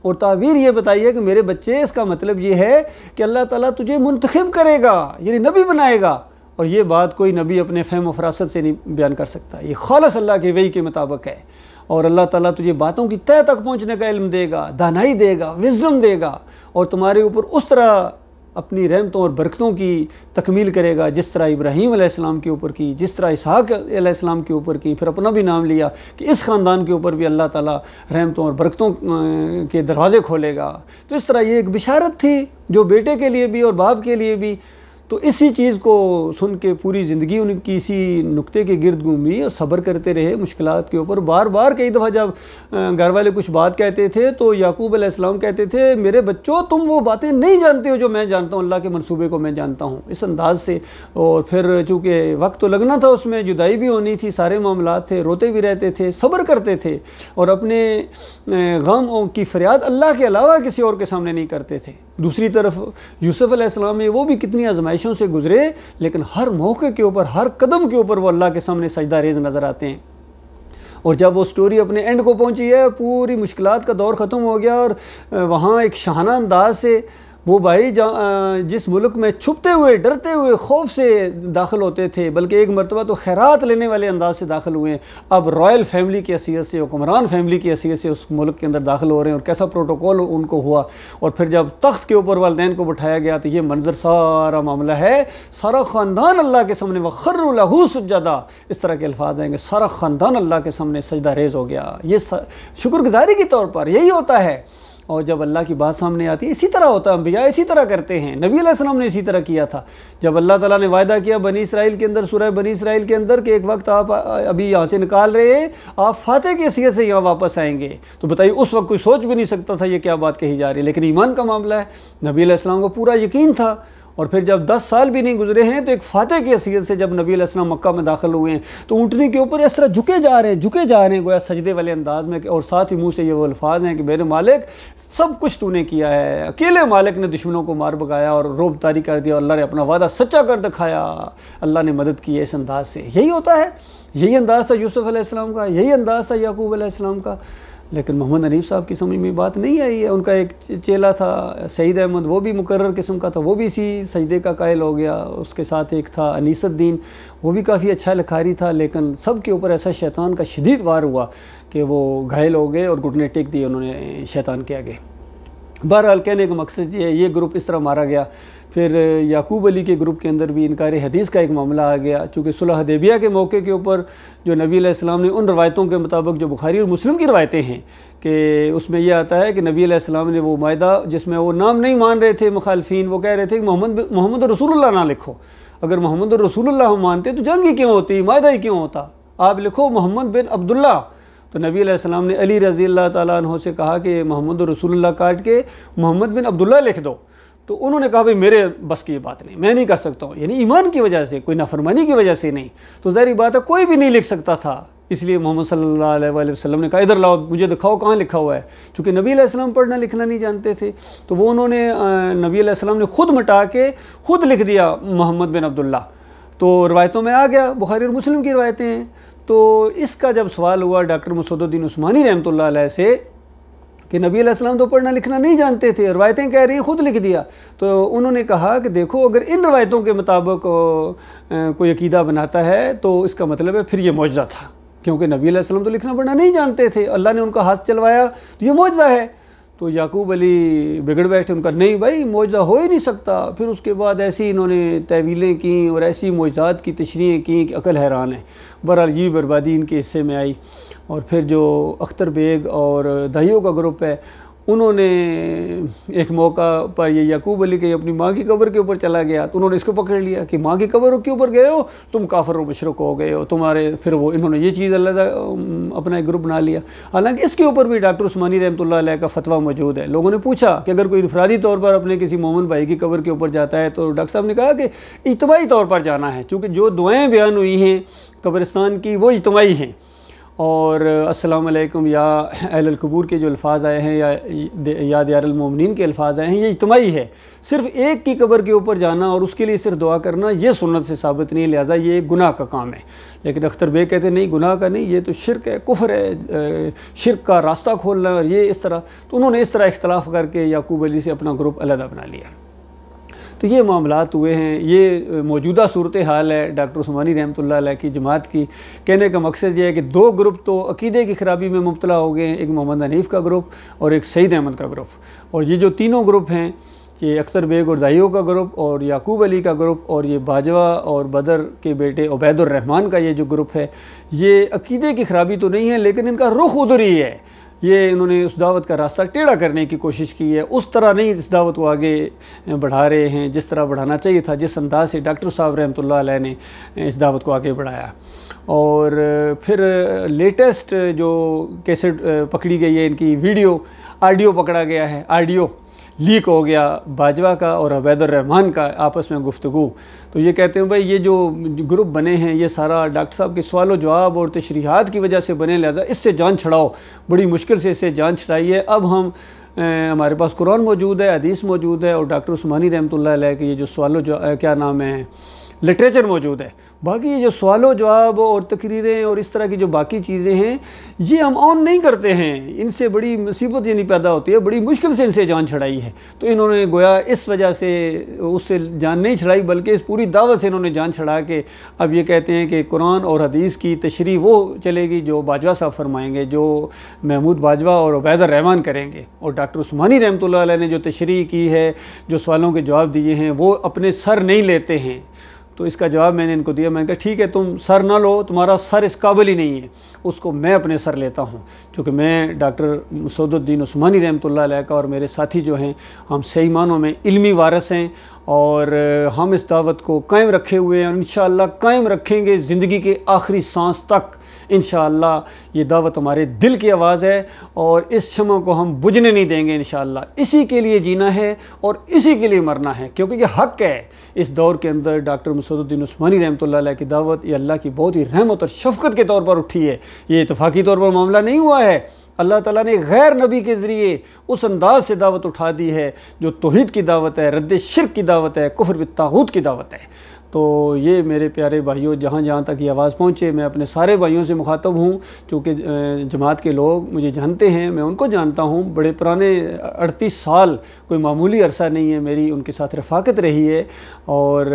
اور تعبیر یہ بتائی ہے کہ میرے بچے، اس کا مطلب یہ ہے کہ اللہ تعالیٰ تجھے منتخب کرے گا، یعنی نبی بنائے گا، اور یہ بات کوئی نبی اپنے فہم و فراست سے نہیں بیان کر سکتا، یہ خالص اللہ کی وحی کے مطابق ہے، اور اللہ تعالیٰ تجھے باتوں کی تہہ تک پہنچنے کا علم دے گا، دانائی دے گا، وزڈم دے گا، اور تمہارے اوپر اس طرح اپنی رحمتوں اور برکتوں کی تکمیل کرے گا، جس طرح ابراہیم علیہ السلام کے اوپر کی، جس طرح اسحاق علیہ السلام کے اوپر کی، پھر اپنا بھی نام لیا کہ اس خاندان کے اوپر بھی اللہ تعالیٰ رحمتوں اور برکتوں کے دروازے کھولے گا۔ تو اس طرح یہ ایک بشارت تھی جو بیٹے کے لیے بھی اور باپ کے لیے بھی۔ تو اسی چیز کو سن کے پوری زندگی ان کی اسی نقطے کے گرد گھومی اور صبر کرتے رہے مشکلات کے اوپر۔ بار بار کئی دفعہ جب گھر والے کچھ بات کہتے تھے تو یعقوب علیہ السلام کہتے تھے میرے بچوں تم وہ باتیں نہیں جانتے ہو جو میں جانتا ہوں، اللہ کے منصوبے کو میں جانتا ہوں، اس انداز سے۔ اور پھر چونکہ وقت تو لگنا تھا، اس میں جدائی بھی ہونی تھی، سارے معاملات تھے، روتے بھی رہتے تھے، صبر کرتے تھے اور اپنے غم کی فریاد اللہ کے علاوہ کسی اور کے سامنے نہیں کرتے تھے۔ دوسری طرف یوسف علیہ السلام میں وہ بھی کتنی آزمائشوں سے گزرے، لیکن ہر موقع کے اوپر، ہر قدم کے اوپر وہ اللہ کے سامنے سجدہ ریز نظر آتے ہیں۔ اور جب وہ سٹوری اپنے اینڈ کو پہنچی ہے، پوری مشکلات کا دور ختم ہو گیا اور وہاں ایک شاہانہ انداز سے وہ بھائی جس ملک میں چھپتے ہوئے، ڈرتے ہوئے، خوف سے داخل ہوتے تھے، بلکہ ایک مرتبہ تو خیرات لینے والے انداز سے داخل ہوئے ہیں، اب رائل فیملی کی حیثیت سے، حکمران فیملی کی حیثیت سے اس ملک کے اندر داخل ہو رہے ہیں، اور کیسا پروٹوکول ان کو ہوا۔ اور پھر جب تخت کے اوپر والدین کو بٹھایا گیا تو یہ منظر، سارا معاملہ ہے، سارا خاندان اللہ کے سامنے وَخَرُّوا لَهُ سُجَّدًا، اس طرح کے الفاظ آئیں گے، سارا خاندان اللہ کے سامنے سجدہ ریز ہو گیا۔ یہ شکر گزاری کے طور پر یہی ہوتا ہے۔ اور جب اللہ کی بات سامنے آتی ہے اسی طرح ہوتا ہے، انبیاء اسی طرح کرتے ہیں، نبی علیہ السلام نے اسی طرح کیا تھا۔ جب اللہ تعالیٰ نے وعدہ کیا بنی اسرائیل کے اندر، سورہ بنی اسرائیل کے اندر، کہ ایک وقت آپ ابھی یہاں سے نکال رہے ہیں، آپ فاتح کی حیثیت سے یہاں واپس آئیں گے، تو بتائیے اس وقت کوئی سوچ بھی نہیں سکتا تھا یہ کیا بات کہی جا رہی ہے، لیکن ایمان کا معاملہ ہے، نبی علیہ السلام کو پورا یقین تھا۔ اور پھر جب 10 سال بھی نہیں گزرے ہیں تو ایک فاتح کی حیثیت سے جب نبی علیہ السلام مکہ میں داخل ہوئے ہیں تو اونٹنی کے اوپر اس طرح جھکے جا رہے ہیں گویا سجدے والے انداز میں، اور ساتھ ہی منہ سے یہ وہ الفاظ ہیں کہ میرے مالک سب کچھ تو نے کیا ہے، اکیلے مالک نے دشمنوں کو مار بگایا اور روب طاری کر دیا، اور اللہ نے اپنا وعدہ سچا کر دکھایا، اللہ نے مدد کی ہے اس انداز سے۔ یہی ہوتا ہے، یہی انداز تھا یوسف علیہ السلام کا، یہی انداز تھا یعقوب علیہ السلام کا۔ لیکن محمد حنیف صاحب کی سمجھ میں بات نہیں آئی ہے۔ ان کا ایک چیلا تھا سعید احمد، وہ بھی مقرر قسم کا تھا، وہ بھی اسی سجدے کا قائل ہو گیا۔ اس کے ساتھ ایک تھا انیس الدین، وہ بھی کافی اچھا لکھاری تھا، لیکن سب کے اوپر ایسا شیطان کا شدید وار ہوا کہ وہ گھائل ہو گئے اور گھٹنے ٹیک دیے انہوں نے شیطان کے آگے۔ بہرحال کہنے کا مقصد یہ ہے، یہ گروپ اس طرح مارا گیا۔ پھر یعقوب علی کے گروپ کے اندر بھی انکار حدیث کا ایک معاملہ آ گیا، چونکہ صلح حدیبیہ کے موقع کے اوپر جو نبی علیہ السلام نے ان روایتوں کے مطابق جو بخاری اور مسلم کی روایتیں ہیں کہ اس میں یہ آتا ہے کہ نبی علیہ السلام نے وہ معاہدہ جس میں وہ نام نہیں مان رہے تھے مخالفین، وہ کہہ رہے تھے کہ محمد رسول اللہ نہ لکھو، اگر محمد رسول اللہ ہم مانتے تو جنگ ہی کیوں ہوتی، معاہدہ ہی کیوں ہوتا، آپ لکھو محمد بن عبداللہ۔ تو نبی علیہ السلام نے علی رضی اللہ تعالیٰ عنہ سے کہا کہ محمد رسول اللہ کاٹ کے محمد بن عبداللہ لکھ دو، تو انہوں نے کہا بھائی میرے بس کی یہ بات نہیں، میں نہیں کر سکتا ہوں، یعنی ایمان کی وجہ سے، کوئی نافرمانی کی وجہ سے نہیں۔ تو ظاہری بات ہے کوئی بھی نہیں لکھ سکتا تھا، اس لیے محمد صلی اللہ علیہ وآلہ وسلم نے کہا ادھر لاؤ مجھے دکھاؤ کہاں لکھا ہوا ہے، چونکہ نبی علیہ السلام پڑھنا لکھنا نہیں جانتے تھے، تو وہ انہوں نے نبی علیہ السلام نے خود مٹا کے خود لکھ دیا محمد بن عبداللہ۔ تو روایتوں میں آ گیا، بخاری اور مسلم کی روایتیں ہیں۔ تو اس کا جب سوال ہوا ڈاکٹر مسعود الدین عثمانی رحمۃ اللہ علیہ سے کہ نبی علیہ السلام تو پڑھنا لکھنا نہیں جانتے تھے، روایتیں کہہ رہی ہیں خود لکھ دیا، تو انہوں نے کہا کہ دیکھو اگر ان روایتوں کے مطابق کوئی عقیدہ بناتا ہے تو اس کا مطلب ہے پھر یہ معجزہ تھا، کیونکہ نبی علیہ السلام تو لکھنا پڑھنا نہیں جانتے تھے، اللہ نے ان کا ہاتھ چلوایا تو یہ معجزہ ہے۔ تو یعقوب علی بگڑ بیٹھے، ان کا نہیں بھائی معجزہ ہو ہی نہیں سکتا۔ پھر اس کے بعد ایسی انہوں نے تعویلیں کیں اور ایسی معجزات کی تشریحیں کیں کہ عقل حیران ہے۔ بہرحال یہ بربادی ان کے حصے میں آئی۔ اور پھر جو اختر بیگ اور دائیوں کا گروپ ہے، انہوں نے ایک موقع پر یہ یعقوب علی کے اپنی ماں کی قبر کے اوپر چلا گیا تو انہوں نے اس کو پکڑ لیا کہ ماں کی قبر کے اوپر گئے ہو تم کافر و مشرک ہو گئے ہو تمہارے، پھر وہ انہوں نے یہ چیز اللہ اپنا ایک گروپ بنا لیا۔ حالانکہ اس کے اوپر بھی ڈاکٹر عثمانی رحمۃ اللہ علیہ کا فتویٰ موجود ہے۔ لوگوں نے پوچھا کہ اگر کوئی انفرادی طور پر اپنے کسی مومن بھائی کی قبر کے اوپر جاتا ہے تو ڈاکٹر صاحب نے کہا کہ اجتماعی طور پر جانا ہے، کیونکہ جو دعائیں بیان ہوئی ہیں قبرستان کی وہ اجتماعی ہیں، اور السلام علیکم یا اہل القبور کے جو الفاظ آئے ہیں یا دیار المومنین کے الفاظ آئے ہیں، یہ اجتماعی ہے۔ صرف ایک کی قبر کے اوپر جانا اور اس کے لیے صرف دعا کرنا یہ سنت سے ثابت نہیں، لہٰذا یہ ایک گناہ کا کام ہے۔ لیکن اختر بیگ کہتے ہیں نہیں گناہ کا نہیں، یہ تو شرک ہے، کفر ہے، شرک کا راستہ کھولنا، اور یہ اس طرح۔ تو انہوں نے اس طرح اختلاف کر کے یعقوب علی سے اپنا گروپ علیحدہ بنا لیا۔ تو یہ معاملات ہوئے ہیں، یہ موجودہ صورتحال ہے ڈاکٹر عثمانی رحمۃ اللہ علیہ کی جماعت کی۔ کہنے کا مقصد یہ ہے کہ دو گروپ تو عقیدے کی خرابی میں مبتلا ہو گئے ہیں، ایک محمد حنیف کا گروپ اور ایک سعید احمد کا گروپ، اور یہ جو تینوں گروپ ہیں کہ اختر بیگ اور دائیوں کا گروپ اور یعقوب علی کا گروپ اور یہ باجوہ اور بدر کے بیٹے عبید الرحمن کا یہ جو گروپ ہے، یہ عقیدے کی خرابی تو نہیں ہے لیکن ان کا رخ ادھر ہی ہے۔ یہ انہوں نے اس دعوت کا راستہ ٹیڑھا کرنے کی کوشش کی ہے، اس طرح نہیں اس دعوت کو آگے بڑھا رہے ہیں جس طرح بڑھانا چاہیے تھا، جس انداز سے ڈاکٹر صاحب رحمۃ اللہ علیہ نے اس دعوت کو آگے بڑھایا۔ اور پھر لیٹسٹ جو کیسٹ پکڑی گئی ہے ان کی ویڈیو، آڈیو پکڑا گیا ہے، آڈیو لیک ہو گیا باجوہ کا اور عبید الرحمن کا آپس میں گفتگو۔ تو یہ کہتے ہیں بھائی یہ جو گروپ بنے ہیں یہ سارا ڈاکٹر صاحب کے سوال و جواب اور تشریحات کی وجہ سے بنے، لہذا اس سے جان چھڑاؤ، بڑی مشکل سے اس سے جان چھڑائی ہے۔ اب ہمارے پاس قرآن موجود ہے، حدیث موجود ہے اور ڈاکٹر عثمانی رحمۃ اللہ علیہ کے یہ جو سوال و کیا نام ہے لٹریچر موجود ہے۔ باقی یہ جو سوال و جواب اور تقریریں اور اس طرح کی جو باقی چیزیں ہیں یہ ہم آن نہیں کرتے ہیں، ان سے بڑی مصیبت یعنی پیدا ہوتی ہے، بڑی مشکل سے ان سے جان چھڑائی ہے۔ تو انہوں نے گویا اس وجہ سے اس سے جان نہیں چھڑائی بلکہ اس پوری دعوت سے انہوں نے جان چھڑا کے اب یہ کہتے ہیں کہ قرآن اور حدیث کی تشریح وہ چلے گی جو باجوہ صاحب فرمائیں گے، جو محمود باجوہ اور عبید الرحمن کریں گے، اور ڈاکٹر عثمانی رحمۃ اللہ علیہ نے جو تشریح کی ہے، جو سوالوں کے جواب دیے ہیں، وہ اپنے سر نہیں لیتے ہیں۔ تو اس کا جواب میں نے ان کو دیا، میں نے کہا ٹھیک ہے تم سر نہ لو، تمہارا سر اس قابل ہی نہیں ہے، اس کو میں اپنے سر لیتا ہوں، کیونکہ میں ڈاکٹر مسعود الدین عثمانی رحمۃ اللہ علیہ کا اور میرے ساتھی جو ہیں ہم صحیح معنوں میں علمی وارث ہیں، اور ہم اس دعوت کو قائم رکھے ہوئے ہیں اور انشاءاللہ قائم رکھیں گے زندگی کے آخری سانس تک۔ انشاءاللہ یہ دعوت ہمارے دل کی آواز ہے اور اس شمع کو ہم بجھنے نہیں دیں گے انشاءاللہ۔ اسی کے لیے جینا ہے اور اسی کے لیے مرنا ہے، کیونکہ یہ حق ہے۔ اس دور کے اندر ڈاکٹر مسعود الدین عثمانی رحمۃ اللہ علیہ کی دعوت یہ اللہ کی بہت ہی رحمت اور شفقت کے طور پر اٹھی ہے، یہ اتفاقی طور پر معاملہ نہیں ہوا ہے۔ اللہ تعالیٰ نے غیر نبی کے ذریعے اس انداز سے دعوت اٹھا دی ہے جو توحید کی دعوت ہے، رد شرک کی دعوت ہے، کفر بالطاغوت کی دعوت ہے۔ تو یہ میرے پیارے بھائیوں، جہاں جہاں تک یہ آواز پہنچے، میں اپنے سارے بھائیوں سے مخاطب ہوں، چونکہ جماعت کے لوگ مجھے جانتے ہیں، میں ان کو جانتا ہوں، بڑے پرانے 38 سال کوئی معمولی عرصہ نہیں ہے، میری ان کے ساتھ رفاقت رہی ہے، اور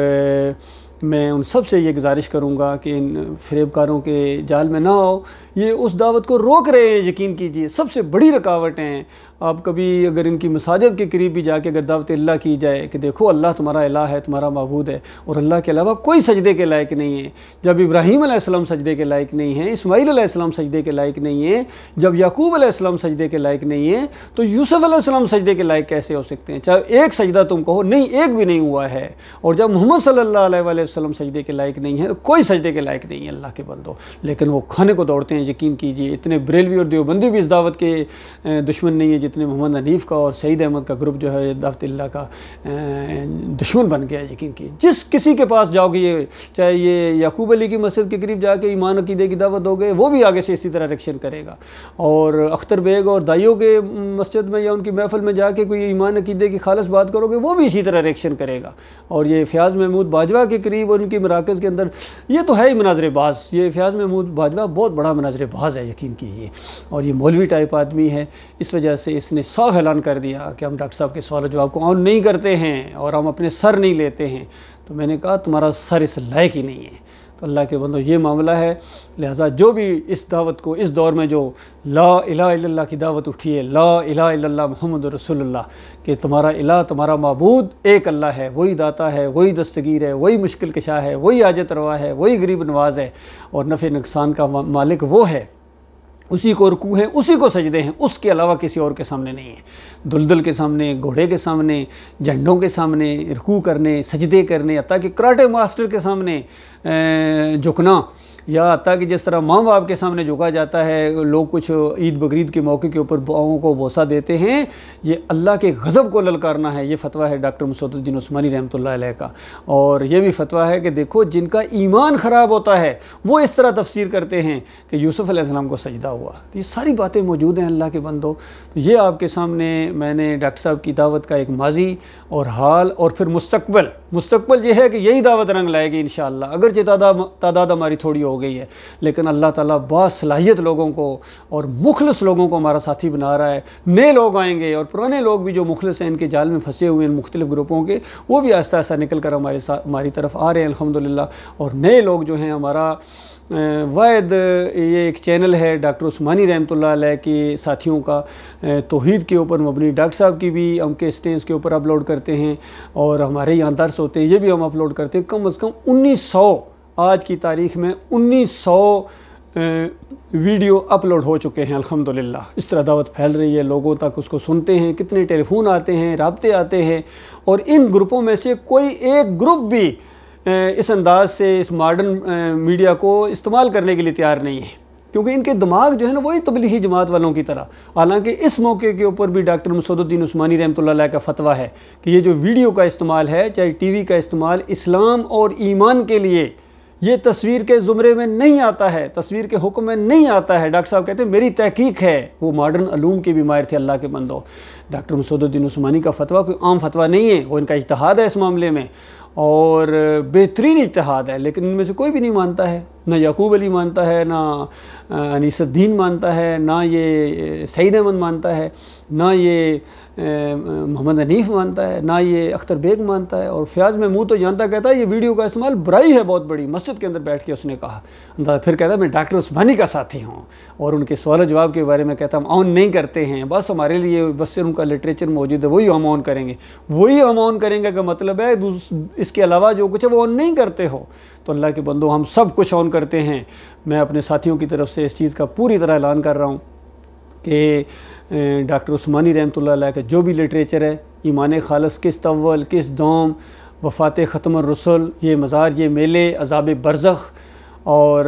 میں ان سب سے یہ گزارش کروں گا کہ ان فریب کاروں کے جال میں نہ ہو، یہ اس دعوت کو روک رہے ہیں، یقین کیجئے سب سے بڑی رکاوٹ ہیں۔ آپ کبھی اگر ان کی مساجد کے قریب بھی جا کے اگر دعوت اللہ کی جائے کہ دیکھو اللہ تمہارا الہ ہے، تمہارا معبود ہے، اور اللہ کے علاوہ کوئی سجدے کے لائق نہیں ہے، جب ابراہیم علیہ السلام سجدے کے لائق نہیں ہیں، اسماعیل علیہ السلام سجدے کے لائق نہیں ہیں، جب یعقوب علیہ السلام سجدے کے لائق نہیں ہیں، تو یوسف علیہ السلام سجدے کے لائق کیسے ہو سکتے ہیں؟ چاہے ایک سجدہ تم کہو، نہیں ایک بھی نہیں ہوا ہے، اور جب محمد صلی اللہ علیہ وآلہ وسلم سجدے کے لائق نہیں ہے، کوئی سجدے کے لائق نہیں ہے اللہ کے بندو، لیکن وہ کھانے کو دوڑتے ہیں۔ یقین کیجئے اتنے بریلوی اور دیوبندی بھی اس دعوت کے دشمن نہیں ہیں جتنے محمد حنیف کا اور سعید احمد کا گروپ جو ہے دعوت اللہ کا دشمن بن گیا ہے۔ یقین کی جس کسی کے پاس جاؤ گے، یہ چاہے یہ یعقوب علی کی مسجد کے قریب جا کے ایمان عقیدے کی دعوت دو گے، وہ بھی آگے سے اسی طرح ریکشن کرے گا، اور اختر بیگ اور دائیوں کے مسجد میں یا ان کی محفل میں جا کے کوئی ایمان عقیدے کی خالص بات کرو گے، وہ بھی اسی طرح ریکشن کرے گا۔ اور یہ فیاض محمود باجوہ کے قریب اور ان کی مراکز کے اندر یہ تو ہے ہی مناظر باز، یہ فیاض محمود باجوہ بہت بڑا مناظر باز ہے، یقین کیجیے، اور یہ مولوی ٹائپ آدمی ہے، اس وجہ سے اس نے صاف اعلان کر دیا کہ ہم ڈاکٹر صاحب کے سوال و جواب کو آن نہیں کرتے ہیں اور ہم اپنے سر نہیں لیتے ہیں۔ تو میں نے کہا تمہارا سر اس لائق ہی نہیں ہے۔ تو اللہ کے بندو یہ معاملہ ہے، لہٰذا جو بھی اس دعوت کو اس دور میں جو لا الہ الا اللہ کی دعوت اٹھی ہے، لا الہ الا اللہ محمد رسول اللہ، کہ تمہارا الہ تمہارا معبود ایک اللہ ہے، وہی داتا ہے، وہی دستگیر ہے، وہی مشکل کشا ہے، وہی حاجت روا ہے، وہی غریب نواز ہے، اور نفع نقصان کا مالک وہ ہے، اسی کو رکوع ہیں، اسی کو سجدے ہیں، اس کے علاوہ کسی اور کے سامنے نہیں ہے۔ دلدل کے سامنے، گھوڑے کے سامنے، جھنڈوں کے سامنے رکوع کرنے، سجدے کرنے، حتیٰ کہ کراٹے ماسٹر کے سامنے جھکنا، یا حتیٰ کہ جس طرح ماں باپ کے سامنے جھکا جاتا ہے، لوگ کچھ عید بقرعید کے موقع کے اوپر باؤں کو بوسہ دیتے ہیں، یہ اللہ کے غضب کو للکارنا ہے۔ یہ فتویٰ ہے ڈاکٹر مسعود الدین عثمانی رحمۃ اللہ علیہ کا، اور یہ بھی فتویٰ ہے کہ دیکھو جن کا ایمان خراب ہوتا ہے وہ اس طرح تفسیر کرتے ہیں کہ یوسف علیہ السلام کو سجدہ ہوا۔ یہ ساری باتیں موجود ہیں اللہ کے بندوں۔ تو یہ آپ کے سامنے میں نے ڈاکٹر صاحب کی دعوت کا ایک ماضی اور حال اور پھر مستقبل یہ ہے کہ یہی دعوت رنگ لائے گی انشاءاللہ، اگرچہ تعداد ہماری تھوڑی ہو گئی ہے، لیکن اللہ تعالیٰ باصلاحیت لوگوں کو اور مخلص لوگوں کو ہمارا ساتھی بنا رہا ہے۔ نئے لوگ آئیں گے، اور پرانے لوگ بھی جو مخلص ہیں، ان کے جال میں پھنسے ہوئے ہیں مختلف گروپوں کے، وہ بھی آہستہ آہستہ نکل کر ہماری طرف آ رہے ہیں الحمدللہ، اور نئے لوگ جو ہیں ہمارا واحد یہ ایک چینل ہے ڈاکٹر عثمانی رحمۃ اللہ علیہ کے ساتھیوں کا، توحید کے اوپر مبنی، ڈاکٹر صاحب کی بھی ہم کیسٹیں اس کے اوپر اپلوڈ کرتے ہیں، اور ہمارے یہاں درس ہوتے ہیں، یہ بھی ہم اپلوڈ کرتے ہیں۔ کم از کم 1900 آج کی تاریخ میں 1900 ویڈیو اپلوڈ ہو چکے ہیں الحمدللہ۔ اس طرح دعوت پھیل رہی ہے، لوگوں تک اس کو سنتے ہیں، کتنے ٹیلی فون آتے ہیں، رابطے آتے ہیں، اور ان گروپوں میں سے کوئی ایک گروپ بھی اس انداز سے اس ماڈرن میڈیا کو استعمال کرنے کے لیے تیار نہیں ہے، کیونکہ ان کے دماغ جو ہے نا وہی تبلیغی جماعت والوں کی طرح۔ حالانکہ اس موقع کے اوپر بھی ڈاکٹر مسعود الدین عثمانی رحمۃ اللہ علیہ کا فتویٰ ہے کہ یہ جو ویڈیو کا استعمال ہے، چاہے ٹی وی کا استعمال، اسلام اور ایمان کے لیے یہ تصویر کے زمرے میں نہیں آتا ہے، تصویر کے حکم میں نہیں آتا ہے۔ ڈاکٹر صاحب کہتے ہیں میری تحقیق ہے، وہ ماڈرن علوم کے بھی ماہر تھے اللہ کے بندوں۔ ڈاکٹر مسعود الدین عثمانی کا فتویٰ کوئی عام فتویٰ نہیں ہے، وہ ان کا اجتہاد ہے اس معاملے میں، اور بہترین اجتہاد ہے، لیکن ان میں سے کوئی بھی نہیں مانتا ہے، نہ یعقوب علی مانتا ہے، نہ انیس الدین مانتا ہے، نہ یہ سعید احمد مانتا ہے، نہ یہ محمد حنیف مانتا ہے، نہ یہ اختر بیگ مانتا ہے، اور فیاض محمود تو جانتا کہتا ہے یہ ویڈیو کا استعمال برائی ہے بہت بڑی، مسجد کے اندر بیٹھ کے اس نے کہا۔ پھر کہتا ہے میں ڈاکٹر عثمانی کا ساتھی ہوں، اور ان کے سوال و جواب کے بارے میں کہتا ہم آن نہیں کرتے ہیں، بس ہمارے لیے بس صرف ان کا لٹریچر موجود ہے، وہی ہم آن کریں گے، وہی ہم آن کریں گے کا مطلب ہے اس کے علاوہ جو کچھ ہے وہ آن نہیں کرتے ہو۔ تو اللہ کے بندوں ہم سب کچھ آن کرتے ہیں۔ میں اپنے ساتھیوں کی طرف سے اس چیز کا پوری طرح اعلان کر رہا ہوں کہ ڈاکٹر عثمانی رحمۃ اللہ علیہ کا جو بھی لٹریچر ہے، ایمان خالص، کس اول، کس دوم، وفات ختم الرسل، یہ مزار، یہ میلے، عذاب برزخ، اور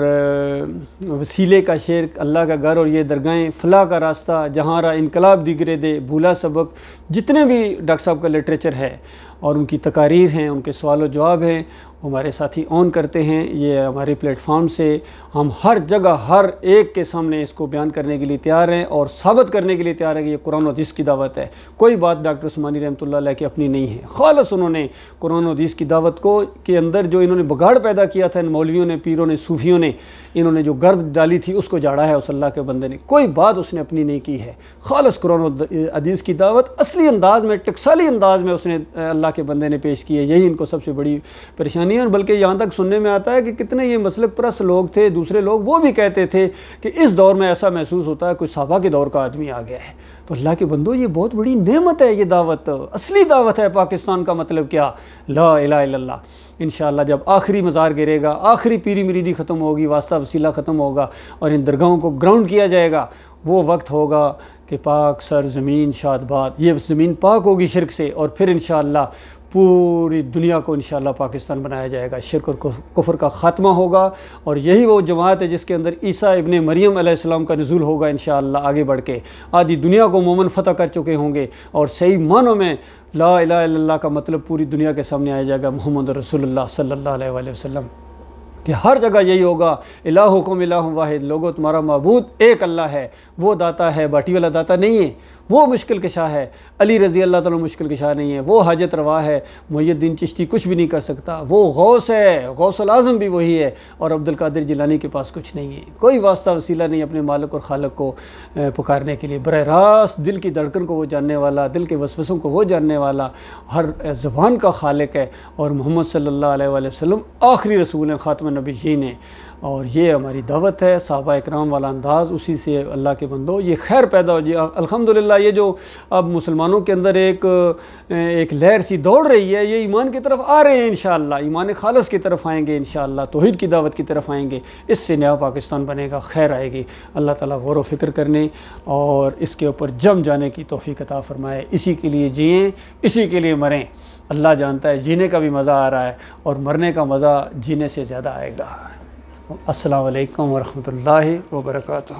وسیلے کا شرک، اللہ کا گھر اور یہ درگاہیں، فلاح کا راستہ، جہاں را انقلاب دیگرے دے، بھولا سبق، جتنے بھی ڈاکٹر صاحب کا لٹریچر ہے اور ان کی تقاریر ہیں، ان کے سوال و جواب ہیں، ہمارے ساتھی آن کرتے ہیں۔ یہ ہمارے پلیٹ فارم سے ہم ہر جگہ ہر ایک کے سامنے اس کو بیان کرنے کے لیے تیار ہیں، اور ثابت کرنے کے لیے تیار ہیں کہ یہ قرآن و حدیث کی دعوت ہے۔ کوئی بات ڈاکٹر عثمانی رحمۃ اللہ علیہ کی اپنی نہیں ہے، خالص انہوں نے قرآن و حدیث کی دعوت کو کے اندر جو انہوں نے بگاڑ پیدا کیا تھا، ان مولویوں نے، پیروں نے، صوفیوں نے، انہوں نے جو گرد ڈالی تھی اس کو جاڑا ہے اس اللہ کے بندے نے۔ کوئی بات اس نے اپنی نہیں کی ہے، خالص قرآن و حدیث کی دعوت اصلی انداز میں، ٹکسالی انداز میں اس نے اللہ کے بندے نے پیش کی ہے۔ یہی ان کو سب سے بڑی پریشانی ہے، اور بلکہ یہاں تک سننے میں آتا ہے کہ کتنے یہ مسلک پرست لوگ تھے، دوسرے لوگ، وہ بھی کہتے تھے کہ اس دور میں ایسا محسوس ہوتا ہے کوئی صحابہ کے دور کا آدمی آ گیا ہے۔ تو اللہ کے بندو یہ بہت بڑی نعمت ہے، یہ دعوت اصلی دعوت ہے پاکستان کا۔ مطلب کیا؟ لا الہ الا اللہ۔ انشاءاللہ جب آخری مزار گرے گا، آخری پیری مریدی ختم ہوگی، واسطہ وسیلہ ختم ہوگا، اور ان درگاہوں کو گراؤنڈ کیا جائے گا، وہ وقت ہوگا کہ پاک سر زمین شاد باد، یہ زمین پاک ہوگی شرک سے، اور پھر انشاءاللہ پوری دنیا کو انشاءاللہ پاکستان بنایا جائے گا، شرک اور کفر کا خاتمہ ہوگا، اور یہی وہ جماعت ہے جس کے اندر عیسیٰ ابن مریم علیہ السلام کا نزول ہوگا انشاءاللہ آگے بڑھ کے، آدھی دنیا کو مومن فتح کر چکے ہوں گے، اور صحیح معنوں میں لا الہ الا اللہ کا مطلب پوری دنیا کے سامنے آیا جائے گا، محمد رسول اللہ صلی اللہ علیہ وآلہ وسلم، کہ ہر جگہ یہی ہوگا، الہکم الہ واحد، لوگو تمہارا معبود ایک اللہ ہے، وہ داتا ہے، باٹی والا داتا نہیں ہے، وہ مشکل کشا ہے، علی رضی اللہ تعالیٰ مشکل کشا نہیں ہے، وہ حاجت روا ہے، محی الدین چشتی کچھ بھی نہیں کر سکتا، وہ غوث ہے، غوث العظم بھی وہی ہے، اور عبد القادر جیلانی کے پاس کچھ نہیں ہے، کوئی واسطہ وسیلہ نہیں اپنے مالک اور خالق کو پکارنے کے لیے، براہ راست دل کی دھڑکن کو وہ جاننے والا، دل کے وسوسوں کو وہ جاننے والا، ہر زبان کا خالق ہے، اور محمد صلی اللہ علیہ وآلہ وسلم آخری رسول ہیں، خاتم النبیین ہیں، اور یہ ہماری دعوت ہے، صحابہ اکرام والا انداز، اسی سے اللہ کے بندو یہ خیر پیدا ہو جائے الحمدللہ۔ یہ جو اب مسلمانوں کے اندر ایک لہر سی دوڑ رہی ہے، یہ ایمان کی طرف آ رہے ہیں انشاءاللہ، ایمان خالص کی طرف آئیں گے انشاءاللہ، توحید کی دعوت کی طرف آئیں گے، اس سے نیا پاکستان بنے گا، خیر آئے گی۔ اللہ تعالیٰ غور و فکر کرنے اور اس کے اوپر جم جانے کی توفیق عطا فرمائے، اسی کے لیے جئیں، اسی کے لیے مریں۔ اللہ جانتا ہے جینے کا بھی مزہ آ رہا ہے، اور مرنے کا مزہ جینے سے زیادہ آئے گا۔ السلام علیکم ورحمۃ اللہ وبرکاتہ۔